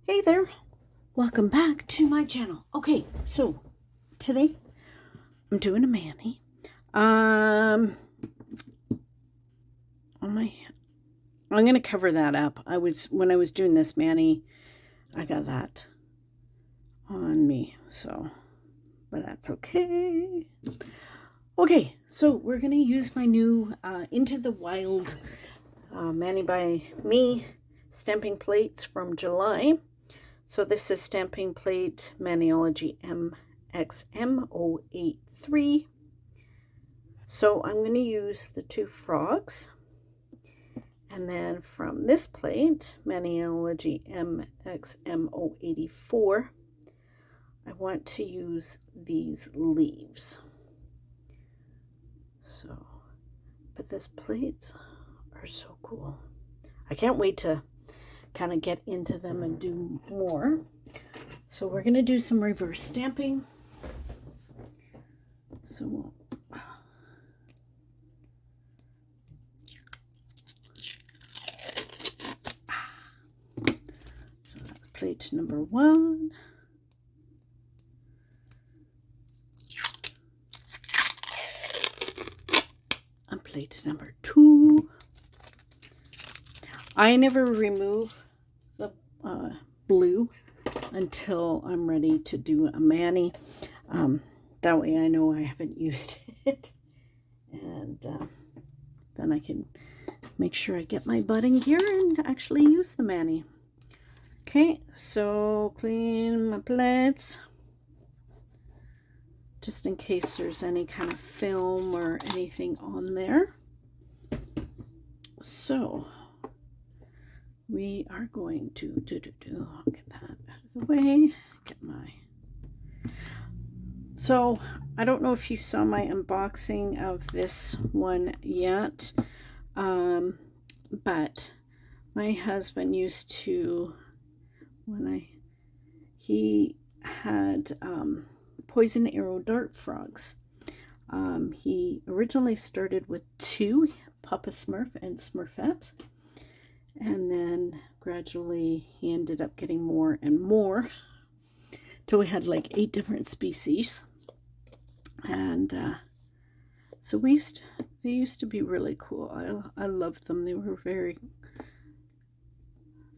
Hey there, welcome back to my channel. Okay, so today I'm doing a mani. I'm gonna cover that up. When I was doing this mani, I got that on me, so but that's okay. Okay, so we're gonna use my new Into the Wild mani by me stamping plates from July. So this is stamping plate Maniology MXM083. So I'm going to use the two frogs. And then from this plate, Maniology MXM084, I want to use these leaves. So, but these plates are so cool. I can't wait to kind of get into them and do more. So we're going to do some reverse stamping. So that's plate number 1. And plate number 2. I never remove the blue until I'm ready to do a mani. That way I know I haven't used it. And then I can make sure I get my butt in gear and actually use the mani. Okay, so clean my plates. Just in case there's any kind of film or anything on there. So we are going to I'll get that out of the way. Get my. So I don't know if you saw my unboxing of this one yet, but my husband used to, he had poison arrow dart frogs. He originally started with 2, Papa Smurf and Smurfette. And then gradually he ended up getting more and more till we had like 8 different species. And so they used to be really cool. I loved them. They were very,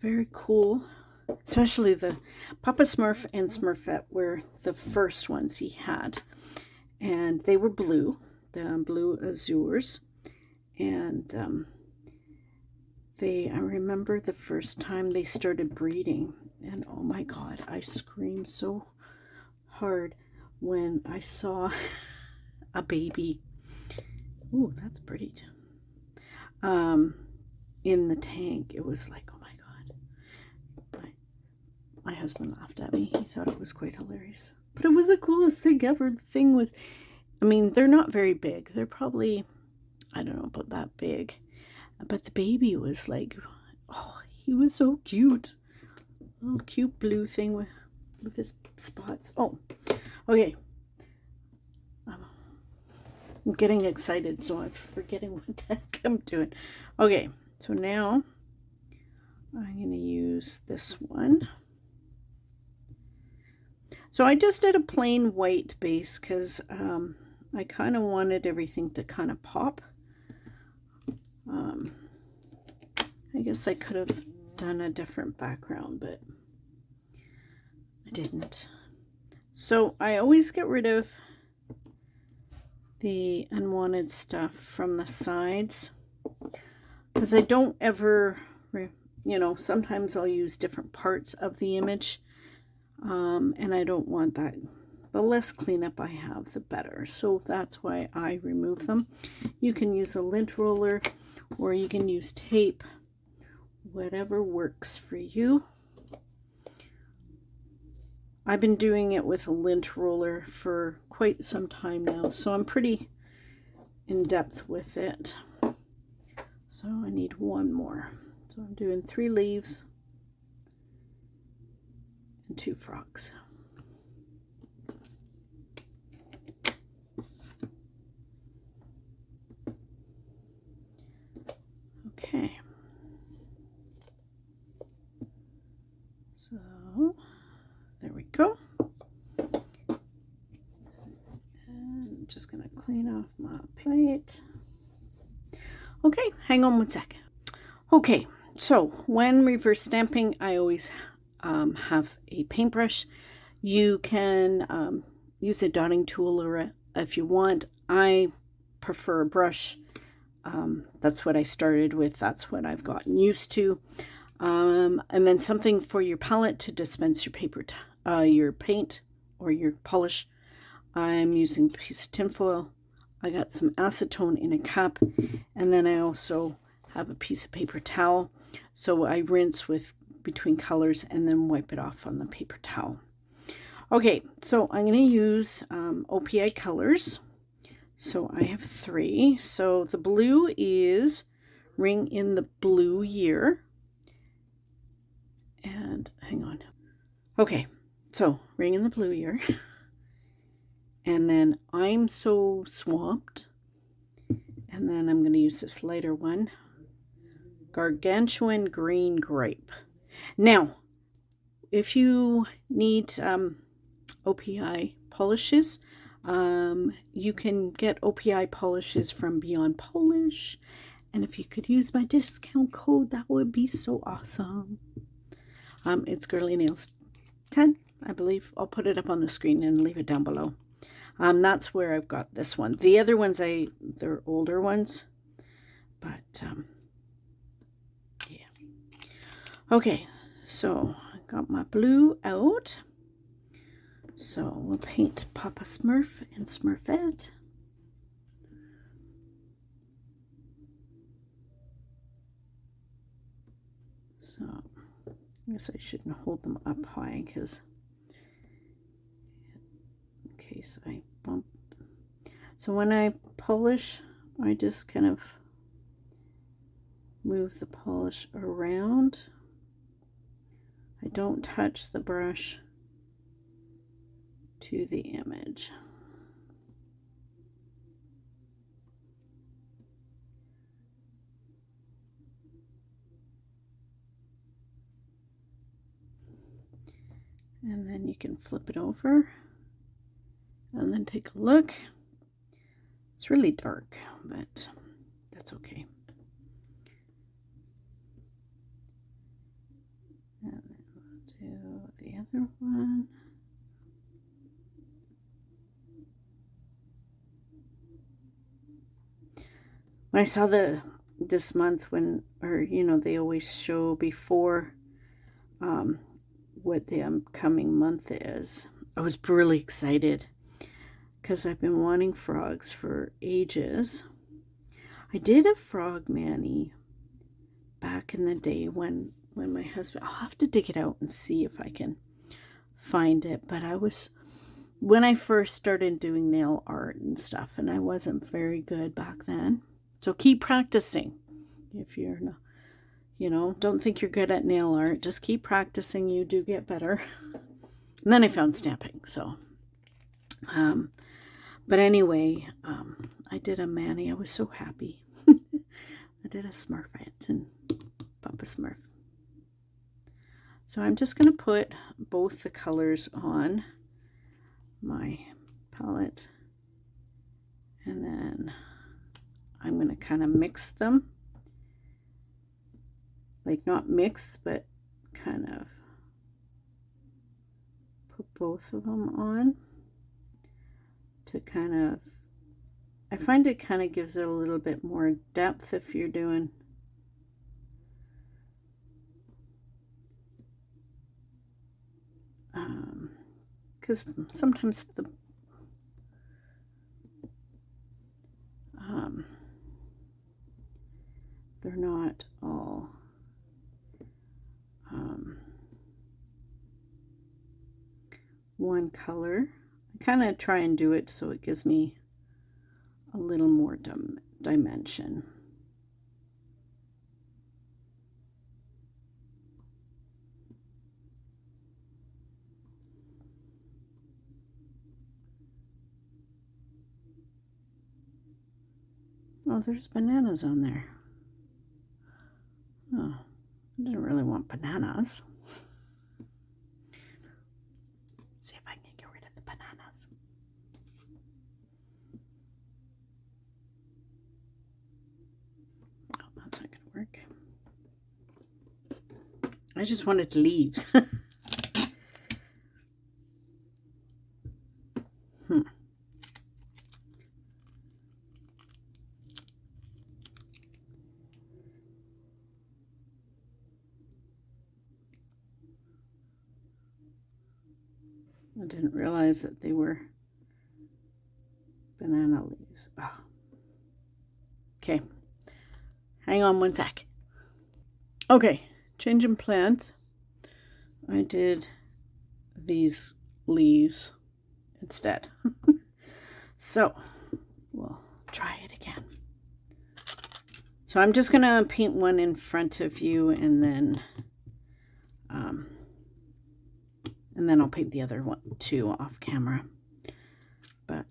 very cool. Especially the Papa Smurf and Smurfette were the first ones he had. And they were blue, the blue azures. And I remember the first time they started breeding, and oh my god, I screamed so hard when I saw a baby. Ooh, that's pretty. In the tank. It was like, oh my god. My husband laughed at me. He thought it was quite hilarious. But it was the coolest thing ever. The thing was, I mean, they're not very big. They're probably, I don't know, about that big. But the baby was like, oh, he was so cute. Little cute blue thing with his spots. Oh, okay. I'm getting excited, so I'm forgetting what the heck I'm doing. Okay, so now I'm going to use this one. So I just did a plain white base because I kind of wanted everything to kind of pop. I guess I could have done a different background, but I didn't. So I always get rid of the unwanted stuff from the sides because I don't ever, you know, sometimes I'll use different parts of the image, and I don't want that. The less cleanup I have, the better. So that's why I remove them. You can use a lint roller or you can use tape, whatever works for you. I've been doing it with a lint roller for quite some time now, so I'm pretty in depth with it. So I need one more. So I'm doing 3 leaves and 2 frogs. Okay. So just going to clean off my plate. Okay, hang on one sec. Okay, so when reverse stamping, I always have a paintbrush. You can use a dotting tool or if you want. I prefer a brush. That's what I started with. That's what I've gotten used to. And then something for your palette to dispense your your paint or your polish. I'm using a piece of tinfoil. I got some acetone in a cup, and then I also have a piece of paper towel. So I rinse with between colors and then wipe it off on the paper towel. Okay, so I'm going to use OPI colors. So I have 3. So the blue is Ring in the Blue Year. And hang on. Okay, so Ring in the Blue Year. And then I'm So Swamped. And then I'm going to use this lighter one. Gargantuan Green Grape. Now, if you need OPI polishes, you can get OPI polishes from Beyond Polish. And if you could use my discount code, that would be so awesome. It's Girly Nails 10, I believe. I'll put it up on the screen and leave it down below. That's where I've got this one. The other ones, they're older ones. But, yeah. Okay, so I got my blue out. So we'll paint Papa Smurf and Smurfette. So I guess I shouldn't hold them up high because in case I bump. So when I polish, I just kind of move the polish around. I don't touch the brush to the image. And then you can flip it over and then take a look. It's really dark, but that's okay. And then we'll do the other one. When I saw this month they always show before what the upcoming month is, I was really excited because I've been wanting frogs for ages. I did a frog mani back in the day when my husband, I'll have to dig it out and see if I can find it, but when I first started doing nail art and stuff, and I wasn't very good back then. So keep practicing. If you're not, don't think you're good at nail art. Just keep practicing. You do get better. And then I found stamping. So, but anyway, I did a mani. I was so happy. I did a Smurfette and Papa Smurf. So I'm just going to put both the colors on my palette. And then I'm going to kind of mix them. Like not mix, but kind of put both of them on to kind of, I find it kind of gives it a little bit more depth if you're doing because sometimes they're not all one color. I kind of try and do it so it gives me a little more dimension. Oh, there's bananas on there. Oh, I didn't really want bananas. See if I can get rid of the bananas. I just wanted leaves. I didn't realize that they were banana leaves. Oh. Okay, hang on one sec. Okay, changing plant. I did these leaves instead. So we'll try it again. So I'm just gonna paint one in front of you, and then I'll paint the other one too off camera. But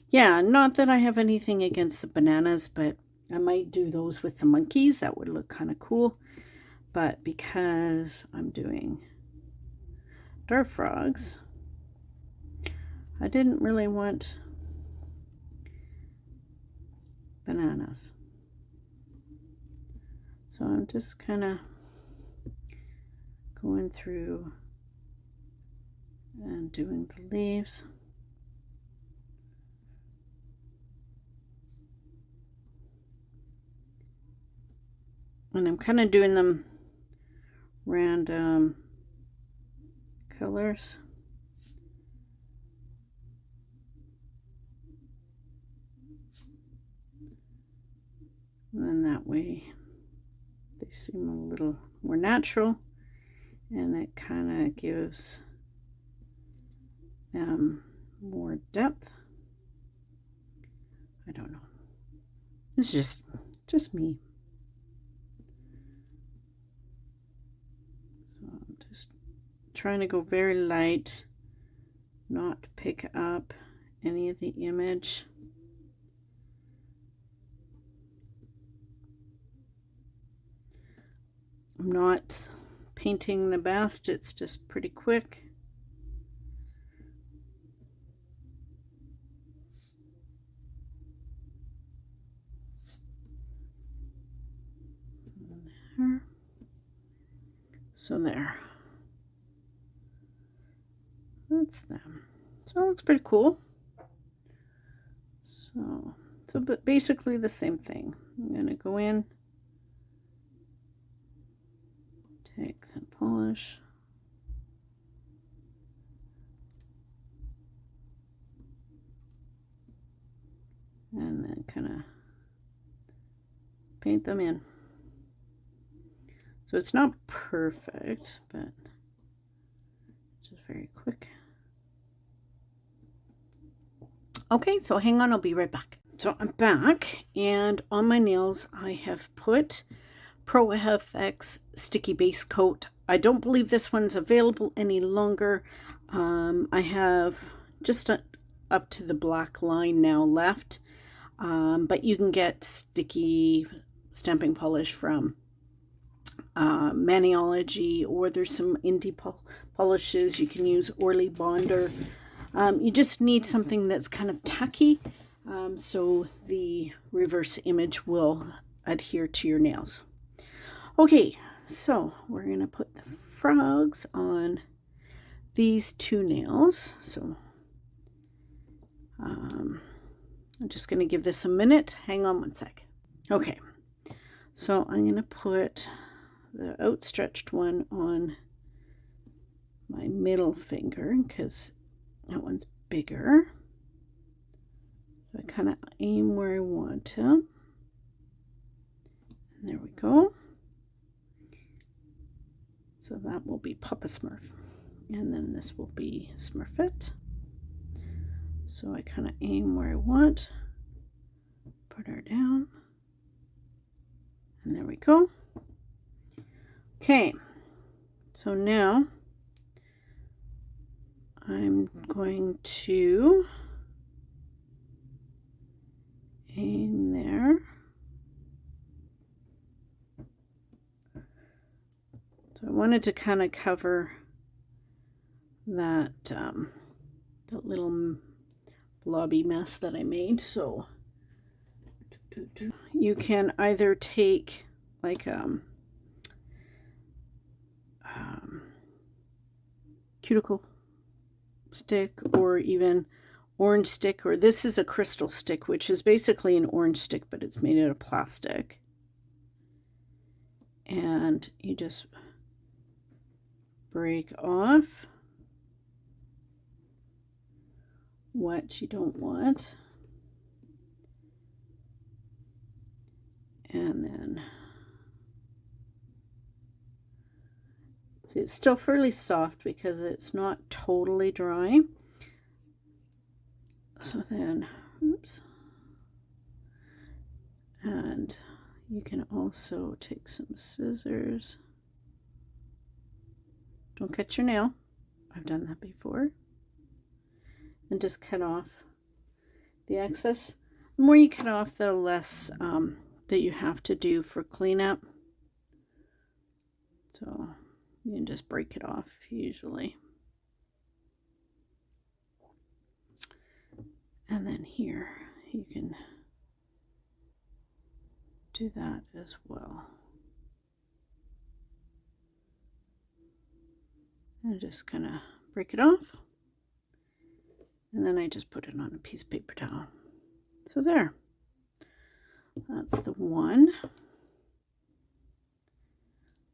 yeah, not that I have anything against the bananas, but I might do those with the monkeys. That would look kind of cool. But because I'm doing dwarf frogs, I didn't really want bananas. So I'm just kind of going through and doing the leaves. And I'm kind of doing them random colors. And then that way they seem a little more natural, and it kind of gives them more depth. I don't know. It's just me. So I'm just trying to go very light, not pick up any of the image. I'm not painting the best, it's just pretty quick. There. So there. That's them. So it looks pretty cool. So but basically the same thing. I'm gonna go in, take some polish, and then kind of paint them in. So it's not perfect, but just very quick. Okay, so hang on, I'll be right back. So I'm back, and on my nails I have put Pro FX Sticky Base Coat. I don't believe this one's available any longer. I have just up to the black line now left, but you can get sticky stamping polish from Maniology, or there's some indie polishes. You can use Orly Bonder. You just need something that's kind of tacky, so the reverse image will adhere to your nails. Okay, so we're going to put the frogs on these two nails. So I'm just going to give this a minute. Hang on one sec. Okay, so I'm going to put the outstretched one on my middle finger because that one's bigger. So I kind of aim where I want to. And there we go. So that will be Papa Smurf. And then this will be Smurfette. So I kind of aim where I want. Put her down. And there we go. Okay. So now I'm going to aim there. So I wanted to kind of cover that that little blobby mess that I made. So you can either take like cuticle stick, or even orange stick, or this is a crystal stick, which is basically an orange stick, but it's made out of plastic. And you just break off what you don't want. And then see, it's still fairly soft because it's not totally dry. So then, oops. And you can also take some scissors. Don't cut your nail. I've done that before. And just cut off the excess. The more you cut off, the less that you have to do for cleanup. So you can just break it off usually. And then here you can do that as well. And just kind of break it off. And then I just put it on a piece of paper towel. So there. That's the one.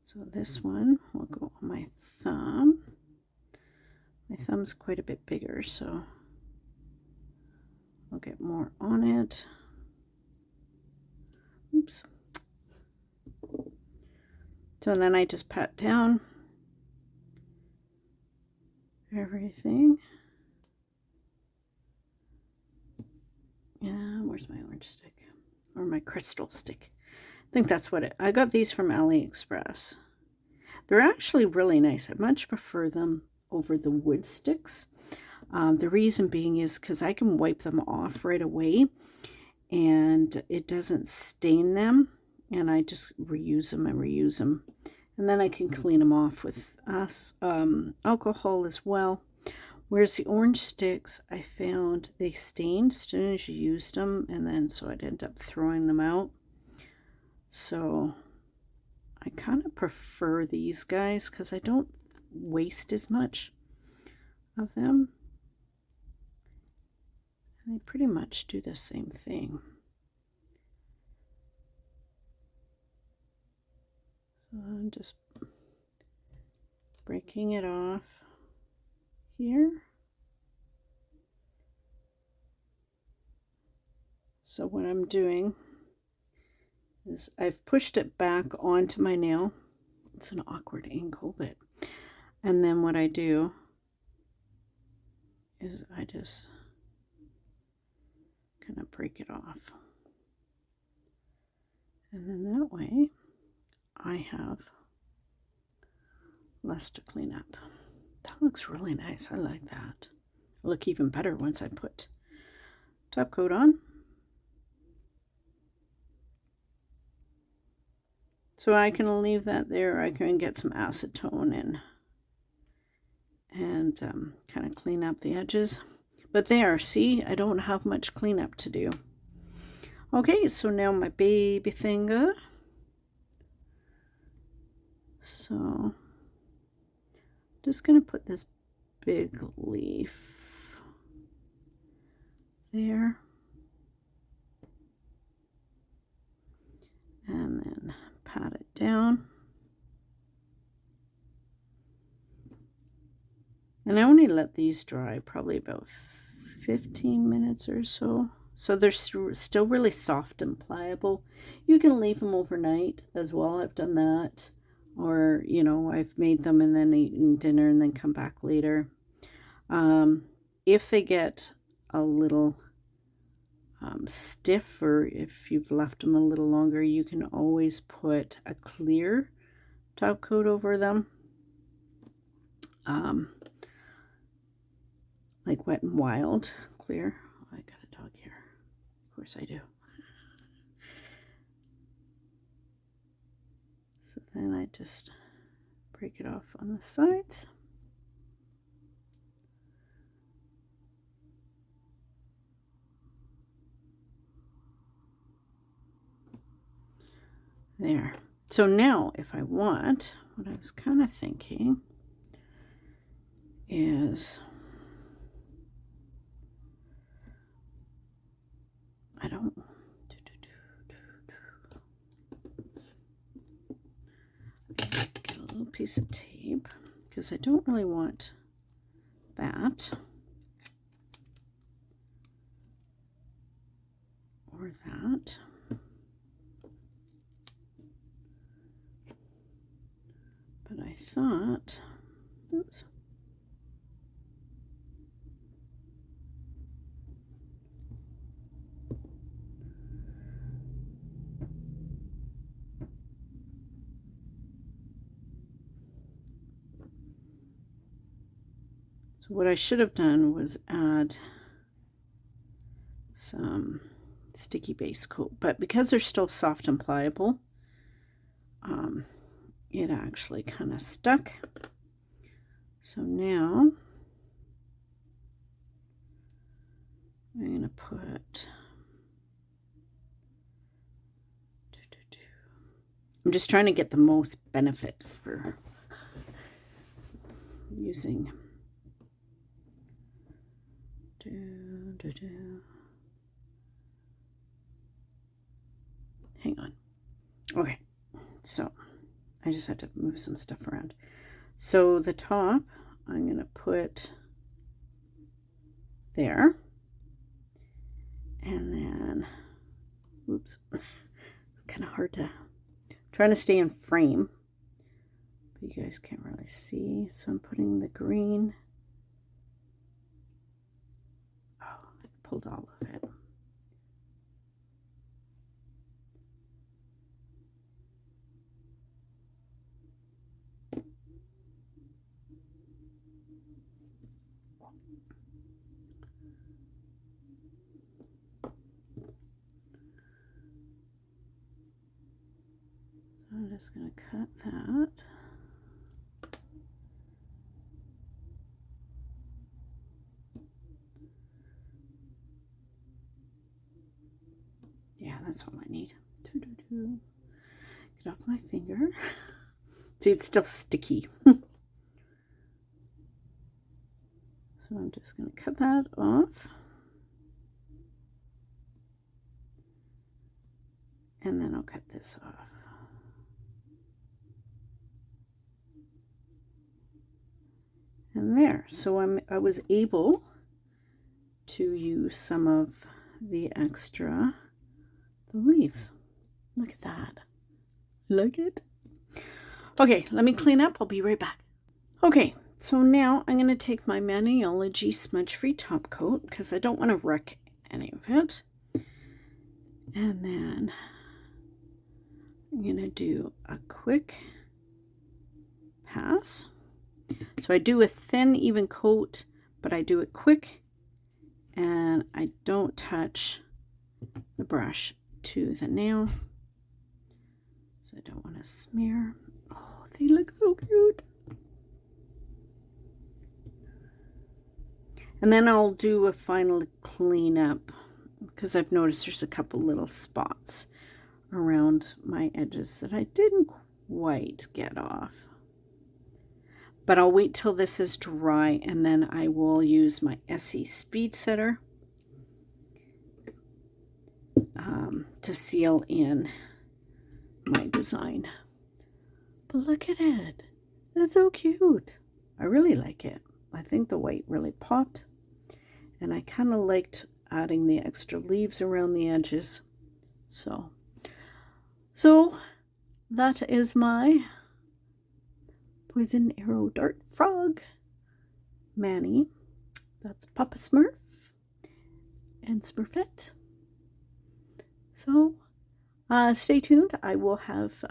So this one will go on my thumb. My thumb's quite a bit bigger, so I'll get more on it. Oops. So then I just pat down everything. Yeah, where's my orange stick? Or my crystal stick. I think that's what I got these from AliExpress. They're actually really nice. I much prefer them over the wood sticks. The reason being is because I can wipe them off right away and it doesn't stain them, and I just reuse them and reuse them, and then I can clean them off with alcohol as well. Whereas the orange sticks, I found they stained as soon as you used them, and then so I'd end up throwing them out. So I kind of prefer these guys because I don't waste as much of them. And they pretty much do the same thing. So I'm just breaking it off here. So what I'm doing is I've pushed it back onto my nail. It's an awkward angle, but and then what I do is I just kind of break it off. And then that way I have less to clean up. That looks really nice. I like that. It'll look even better once I put top coat on. So I can leave that there. I can get some acetone in and kind of clean up the edges. But there, see, I don't have much cleanup to do. Okay, so now my baby finger. So just going to put this big leaf there. And then pat it down. And I only let these dry probably about 15 minutes or so. So they're still really soft and pliable. You can leave them overnight as well. I've done that. Or, you know, I've made them and then eaten dinner and then come back later. If they get a little stiff, or if you've left them a little longer, you can always put a clear top coat over them. Like Wet n Wild clear. Oh, I got a dog here. Of course I do. So then I just break it off on the sides. There. So now if I want, what I was kind of thinking is, I don't, get a little piece of tape because I don't really want that or that. But I thought, oops. So what I should have done was add some sticky base coat, but because they're still soft and pliable, it actually kind of stuck. So now I'm going to put, I'm just trying to get the most benefit for using. Hang on. Okay, so I just had to move some stuff around. So the top, I'm going to put there. And then, oops, kind of hard to, trying to stay in frame. But you guys can't really see. So I'm putting the green. Oh, I pulled all of it. So I'm just going to cut that. Yeah, that's all I need. Get off my finger. See, it's still sticky. So I'm just going to cut that off. And then I'll cut this off. And there. So I was able to use some of the extra leaves. Look at that. Like it? Okay, let me clean up. I'll be right back. Okay, so now I'm going to take my Maniology smudge-free top coat because I don't want to wreck any of it. And then I'm going to do a quick pass. So I do a thin, even coat, but I do it quick and I don't touch the brush to the nail. So I don't want to smear. Oh, they look so cute. And then I'll do a final cleanup because I've noticed there's a couple little spots around my edges that I didn't quite get off. But I'll wait till this is dry and then I will use my SE Speed Setter to seal in my design. But look at it. It's so cute. I really like it. I think the white really popped. And I kind of liked adding the extra leaves around the edges. So that is my Poison Arrow Dart Frog Manny. That's Papa Smurf and Smurfette. So stay tuned. I will have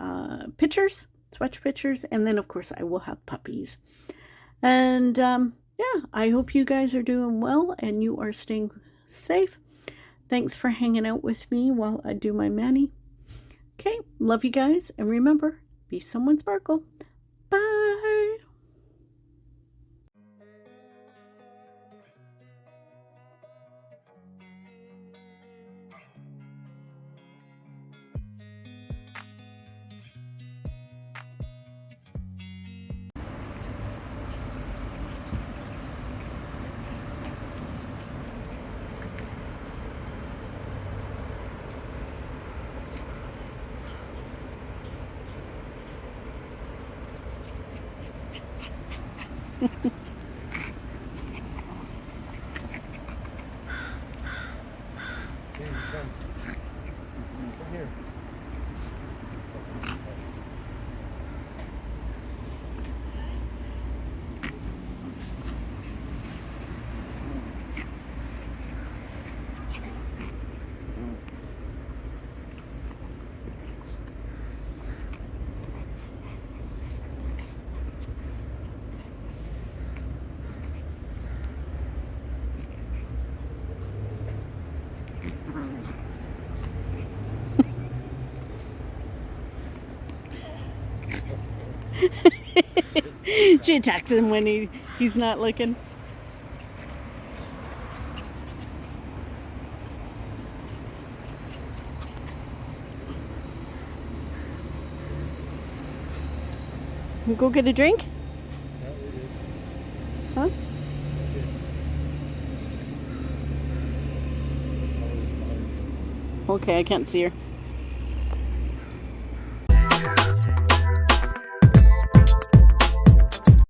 pictures, swatch pictures, and then of course I will have puppies. And yeah, I hope you guys are doing well and you are staying safe. Thanks for hanging out with me while I do my mani. Okay, love you guys, and remember, be someone sparkle. Bye. Here. She attacks him when he's not looking. You go get a drink? Huh? Okay, I can't see her.